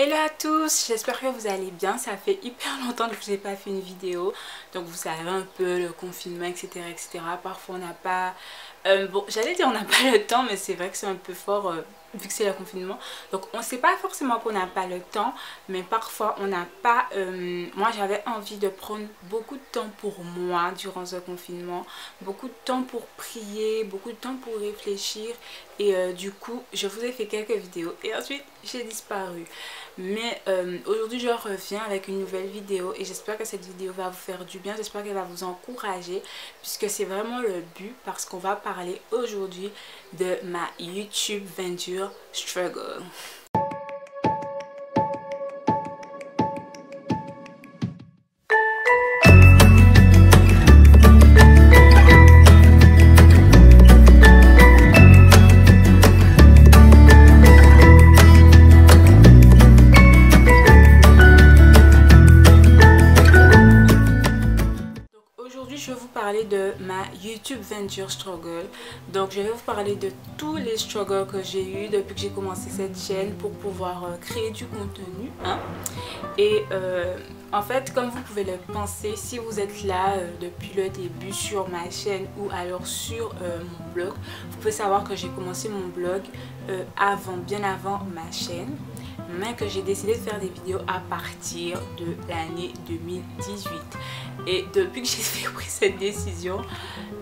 Hello à tous, j'espère que vous allez bien. Ça fait hyper longtemps que je vous ai pas fait une vidéo. Donc vous savez un peu le confinement, etc. etc. Parfois on n'a pas... bon, j'allais dire on n'a pas le temps, mais c'est vrai que c'est un peu fort vu que c'est le confinement. Donc on ne sait pas forcément qu'on n'a pas le temps, mais parfois on n'a pas... moi j'avais envie de prendre beaucoup de temps pour moi durant ce confinement. Beaucoup de temps pour prier, beaucoup de temps pour réfléchir. Et du coup, je vous ai fait quelques vidéos et ensuite j'ai disparu. Mais aujourd'hui, je reviens avec une nouvelle vidéo et j'espère que cette vidéo va vous faire du bien. J'espère qu'elle va vous encourager puisque c'est vraiment le but parce qu'on va parler aujourd'hui de ma YouTube Venture Struggle. Je vais vous parler de ma YouTube Venture Struggle. Donc je vais vous parler de tous les struggles que j'ai eu depuis que j'ai commencé cette chaîne pour pouvoir créer du contenu. Et en fait, comme vous pouvez le penser, si vous êtes là depuis le début sur ma chaîne ou alors sur mon blog, vous pouvez savoir que j'ai commencé mon blog bien avant ma chaîne, mais que j'ai décidé de faire des vidéos à partir de l'année 2018. Et depuis que j'ai pris cette décision,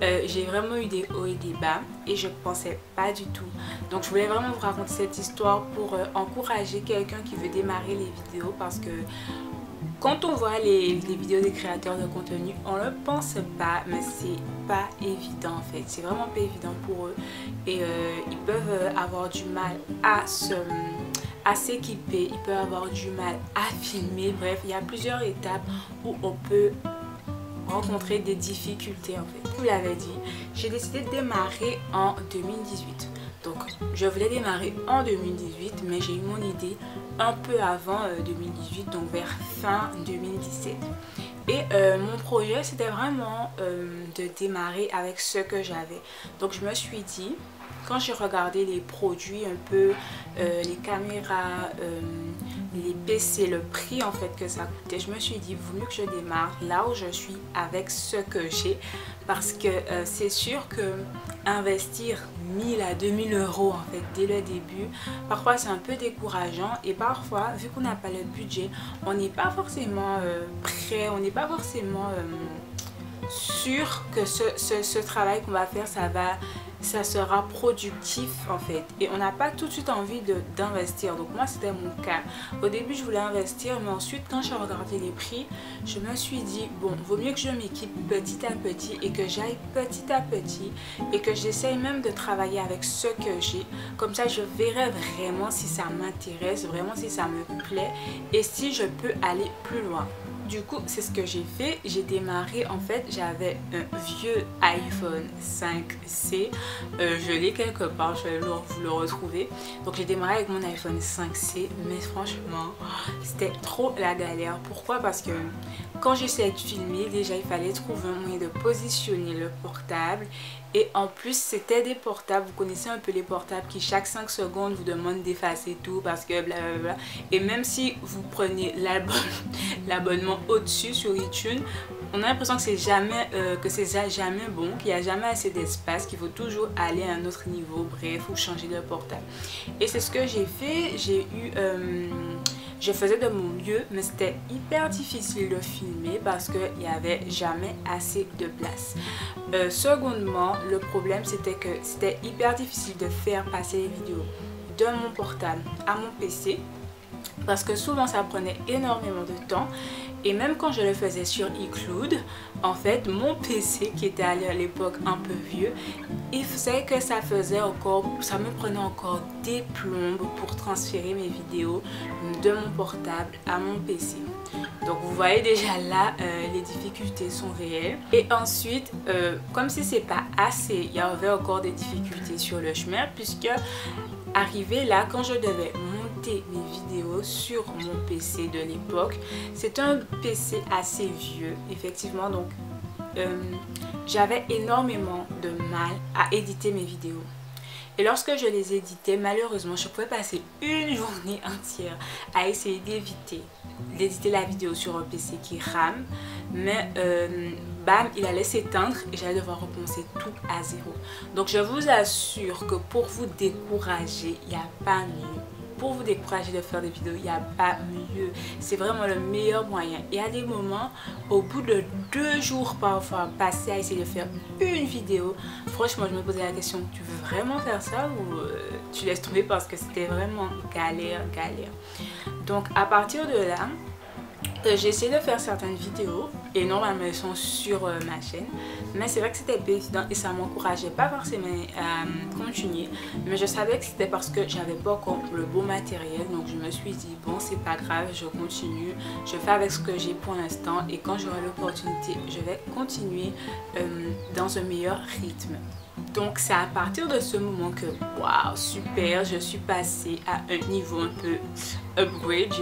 j'ai vraiment eu des hauts et des bas et je ne pensais pas du tout. Donc je voulais vraiment vous raconter cette histoire pour encourager quelqu'un qui veut démarrer les vidéos, parce que quand on voit les vidéos des créateurs de contenu, on ne le pense pas, mais c'est pas évident en fait. C'est vraiment pas évident pour eux et ils peuvent avoir du mal à s'équiper, ils peuvent avoir du mal à filmer. Bref, il y a plusieurs étapes où on peut rencontrer des difficultés en fait. Je vous l'avais dit, j'ai décidé de démarrer en 2018. Donc je voulais démarrer en 2018, mais j'ai eu mon idée un peu avant 2018, donc vers fin 2017. Et mon projet c'était vraiment de démarrer avec ce que j'avais. Donc je me suis dit, quand j'ai regardé les produits un peu, les caméras, les PC, le prix en fait que ça coûtait, je me suis dit, vaut mieux que je démarre là où je suis avec ce que j'ai, parce que c'est sûr que investir 1000 à 2000 euros en fait dès le début, parfois c'est un peu décourageant, et parfois vu qu'on n'a pas le budget, on n'est pas forcément prêt, on n'est pas forcément sûr que ce travail qu'on va faire, ça sera productif en fait, et on n'a pas tout de suite envie d'investir. Donc moi c'était mon cas. Au début je voulais investir, mais ensuite quand j'ai regardé les prix, je me suis dit bon, vaut mieux que je m'équipe petit à petit et que j'aille petit à petit et que j'essaye même de travailler avec ce que j'ai. Comme ça je verrai vraiment si ça m'intéresse, vraiment si ça me plaît et si je peux aller plus loin. Du coup, c'est ce que j'ai fait. J'ai démarré, en fait, j'avais un vieux iPhone 5C. Je l'ai quelque part, je vais vous le retrouver. Donc, j'ai démarré avec mon iPhone 5C. Mais franchement, c'était trop la galère. Pourquoi? Parce que quand j'essayais de filmer, déjà, il fallait trouver un moyen de positionner le portable. Et en plus, c'était des portables, vous connaissez un peu les portables qui chaque 5 secondes vous demandent d'effacer tout parce que blablabla. Et même si vous prenez l'abonnement au-dessus sur iTunes, on a l'impression que c'est jamais bon, qu'il n'y a jamais assez d'espace, qu'il faut toujours aller à un autre niveau, bref, ou changer de portable. Et c'est ce que j'ai fait. Je faisais de mon mieux, mais c'était hyper difficile de filmer parce qu'il n'y avait jamais assez de place. Secondement, le problème c'était que c'était hyper difficile de faire passer les vidéos de mon portable à mon PC, parce que souvent ça prenait énormément de temps. Et même quand je le faisais sur iCloud, en fait, mon PC qui était à l'époque un peu vieux, il faisait que ça me prenait encore des plombes pour transférer mes vidéos de mon portable à mon PC. Donc vous voyez déjà là, les difficultés sont réelles. Et ensuite, comme si c'est pas assez, il y avait encore des difficultés sur le chemin, puisque arrivé là, quand je devais monter mes vidéos sur mon PC de l'époque, c'est un PC assez vieux, effectivement, donc j'avais énormément de mal à éditer mes vidéos. Et lorsque je les éditais, malheureusement, je pouvais passer une journée entière à essayer d'éditer la vidéo sur un PC qui rame. Mais bam, il allait s'éteindre et j'allais devoir recommencer tout à zéro. Donc je vous assure que pour vous décourager, il n'y a pas mieux. Pour vous décourager de faire des vidéos, il n'y a pas mieux. C'est vraiment le meilleur moyen. Et à des moments, au bout de 2 jours parfois passés à essayer de faire une vidéo, franchement je me posais la question, tu veux vraiment faire ça ou tu laisses tomber, parce que c'était vraiment galère. Donc à partir de là, j'ai essayé de faire certaines vidéos et normalement elles sont sur ma chaîne, mais c'est vrai que c'était évident et ça m'encourageait pas forcément à continuer, mais je savais que c'était parce que j'avais pas encore le bon matériel. Donc je me suis dit bon, c'est pas grave, je continue, je fais avec ce que j'ai pour l'instant et quand j'aurai l'opportunité je vais continuer dans un meilleur rythme. Donc c'est à partir de ce moment que waouh, super, je suis passée à un niveau un peu upgrade,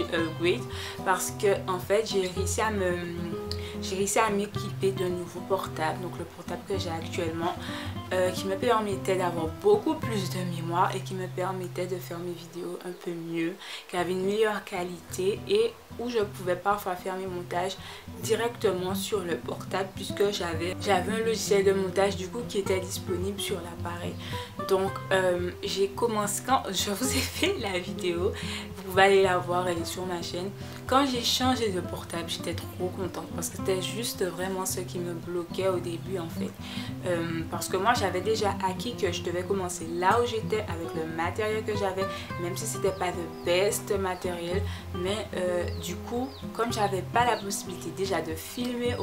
parce que en fait j'ai réussi à m'équiper d'un nouveau portable, donc le portable que j'ai actuellement, qui me permettait d'avoir beaucoup plus de mémoire et qui me permettait de faire mes vidéos un peu mieux, qui avait une meilleure qualité et où je pouvais parfois faire mes montages directement sur le portable, puisque j'avais un logiciel de montage du coup qui était disponible sur l'appareil. Donc j'ai commencé, quand je vous ai fait la vidéo, vous pouvez aller la voir, elle est sur ma chaîne. Quand j'ai changé de portable, j'étais trop contente parce que c'était juste vraiment ce qui me bloquait au début en fait. Parce que moi j'avais déjà acquis que je devais commencer là où j'étais avec le matériel que j'avais, même si c'était pas le best matériel, mais du coup comme j'avais pas la possibilité déjà de filmer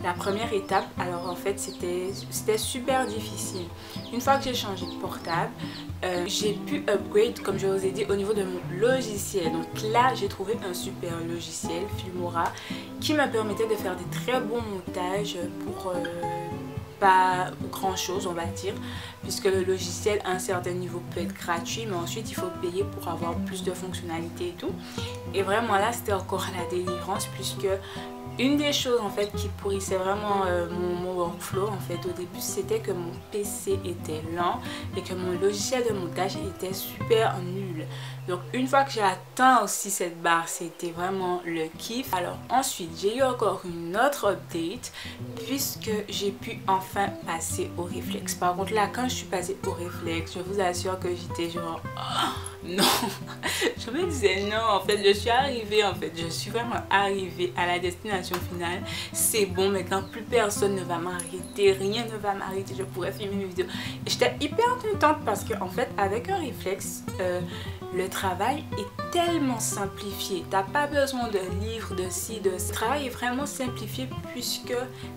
la première étape, alors en fait c'était super difficile. Une fois que j'ai changé de portable, j'ai pu upgrade, comme je vous ai dit, au niveau de mon logiciel. Donc là j'ai trouvé un super logiciel, Filmora, qui me permettait de faire des très bons montages pour pas grand chose on va dire, puisque le logiciel à un certain niveau peut être gratuit, mais ensuite il faut payer pour avoir plus de fonctionnalités et tout. Et vraiment là c'était encore la délivrance, puisque une des choses en fait qui pourrissait vraiment mon workflow en fait au début, c'était que mon PC était lent et que mon logiciel de montage était super nul. Donc une fois que j'ai atteint aussi cette barre, c'était vraiment le kiff. Alors ensuite j'ai eu encore une autre update, puisque j'ai pu enfin passer au réflexe. Par contre là, quand je suis passée au réflexe, je vous assure que j'étais genre oh, non. Je me disais non, en fait je suis vraiment arrivée à la destination finale. C'est bon, maintenant plus personne ne va m'arrêter, rien ne va m'arrêter, je pourrais filmer mes vidéos. Et j'étais hyper contente parce que en fait avec un réflexe, le travail est tellement simplifié. T'as pas besoin de livres, de ci, de ça. Le travail est vraiment simplifié puisque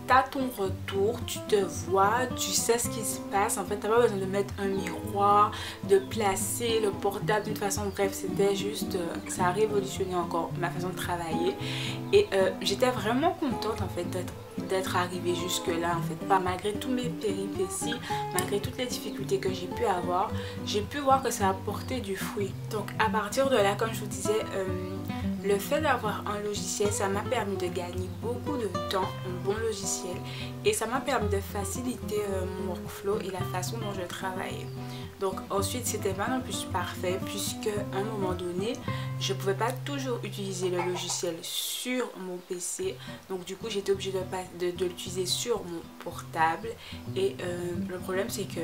tu as ton retour, tu te vois, tu sais ce qui se passe. En fait, t'as pas besoin de mettre un miroir, de placer le portable d'une façon. Bref, c'était juste, ça a révolutionné encore ma façon de travailler. Et j'étais vraiment contente en fait d'être arrivée jusque là en fait, pas malgré tous mes péripéties, malgré toutes les difficultés que j'ai pu avoir, j'ai pu voir que ça a porté du fruit. Donc à partir de là, comme je vous disais, le fait d'avoir un logiciel, ça m'a permis de gagner beaucoup de temps, un bon logiciel, et ça m'a permis de faciliter mon workflow et la façon dont je travaillais. Donc ensuite c'était pas non plus parfait, puisque à un moment donné je pouvais pas toujours utiliser le logiciel sur mon PC, donc du coup j'étais obligée de l'utiliser sur mon portable. Et le problème c'est que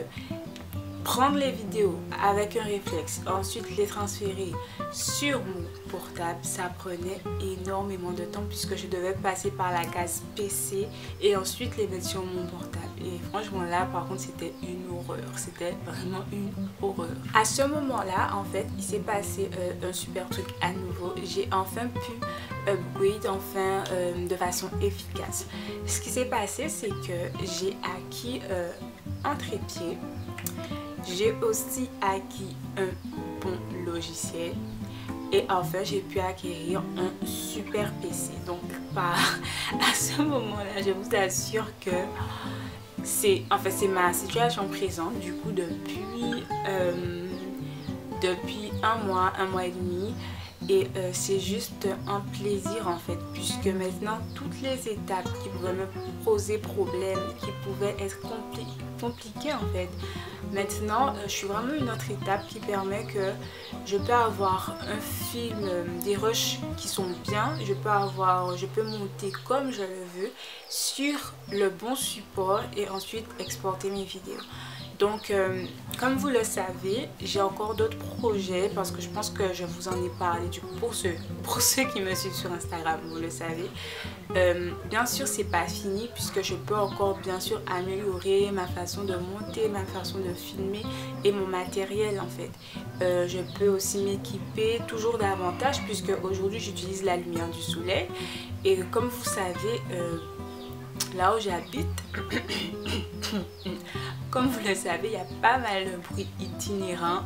prendre les vidéos avec un réflexe, ensuite les transférer sur mon portable, ça prenait énormément de temps puisque je devais passer par la case PC et ensuite les mettre sur mon portable. Et franchement là par contre c'était une horreur, c'était vraiment une horreur. À ce moment là en fait il s'est passé un super truc à nouveau, j'ai enfin pu upgrade enfin de façon efficace. Ce qui s'est passé c'est que j'ai acquis un trépied. J'ai aussi acquis un bon logiciel et enfin j'ai pu acquérir un super PC. Donc à ce moment-là, je vous assure que c'est ma situation présente. Du coup depuis un mois et demi, et c'est juste un plaisir en fait, puisque maintenant toutes les étapes qui pouvaient me poser problème, qui pouvaient être compliquées en fait, maintenant je suis vraiment une autre étape qui permet que je peux avoir un film, des rushs qui sont bien, je peux monter comme je le veux sur le bon support et ensuite exporter mes vidéos. Donc, comme vous le savez, j'ai encore d'autres projets parce que je pense que je vous en ai parlé du coup pour ceux qui me suivent sur Instagram, vous le savez. Bien sûr, c'est pas fini puisque je peux encore bien sûr améliorer ma façon de monter, ma façon de filmer et mon matériel en fait. Je peux aussi m'équiper toujours davantage puisque aujourd'hui j'utilise la lumière du soleil et comme vous savez, là où j'habite, comme vous le savez, il y a pas mal de bruit itinérant.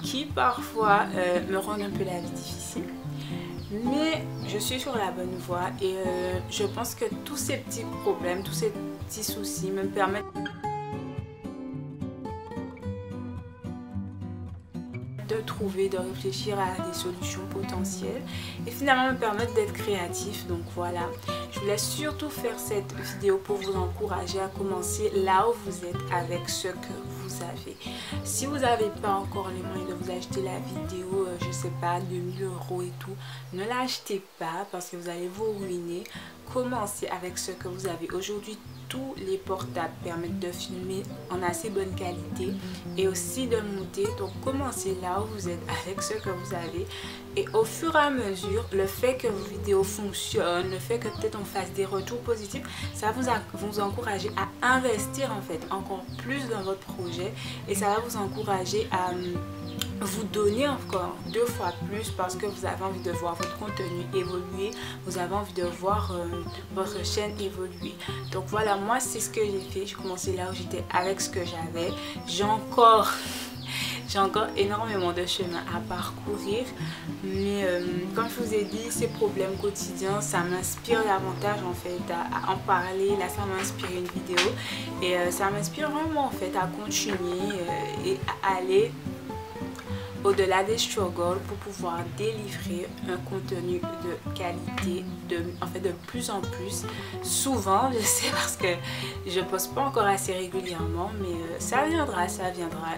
Qui parfois me rendent un peu la vie difficile. Mais je suis sur la bonne voie et je pense que tous ces petits problèmes, tous ces petits soucis me permettent de trouver, de réfléchir à des solutions potentielles et finalement me permettre d'être créatif. Donc voilà, je voulais surtout faire cette vidéo pour vous encourager à commencer là où vous êtes avec ce que vous avez. Si vous n'avez pas encore les moyens de vous acheter la vidéo, je sais pas, 2000 € et tout, ne l'achetez pas parce que vous allez vous ruiner. Commencez avec ce que vous avez. Aujourd'hui, tous les portables permettent de filmer en assez bonne qualité et aussi de monter. Donc commencez là où vous êtes avec ce que vous avez et au fur et à mesure, le fait que vos vidéos fonctionnent, le fait que peut-être on fasse des retours positifs, ça va vous encourager à investir en fait encore plus dans votre projet et ça va vous encourager à vous donner encore 2 fois plus parce que vous avez envie de voir votre contenu évoluer, vous avez envie de voir votre chaîne évoluer. Donc voilà, moi c'est ce que j'ai fait. J'ai commencé là où j'étais avec ce que j'avais. J'ai encore énormément de chemin à parcourir, mais comme je vous ai dit, ces problèmes quotidiens, ça m'inspire davantage en fait à en parler. Là, ça m'a inspiré une vidéo et ça m'inspire vraiment en fait à continuer et à aller au-delà des struggles pour pouvoir délivrer un contenu de qualité, de plus en plus souvent, je sais parce que je poste pas encore assez régulièrement, mais ça viendra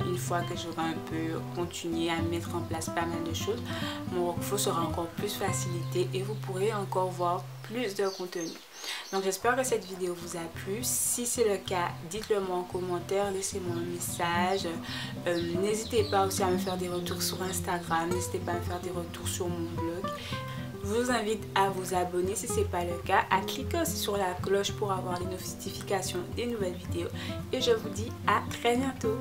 une fois que j'aurai un peu continué à mettre en place pas mal de choses. Mon workflow sera encore plus facilité et vous pourrez encore voir plus de contenu. Donc j'espère que cette vidéo vous a plu. Si c'est le cas, dites-le moi en commentaire, laissez-moi un message. N'hésitez pas aussi à me faire des retours sur Instagram, n'hésitez pas à me faire des retours sur mon blog. Je vous invite à vous abonner si ce n'est pas le cas, à cliquer aussi sur la cloche pour avoir les notifications des nouvelles vidéos. Et je vous dis à très bientôt.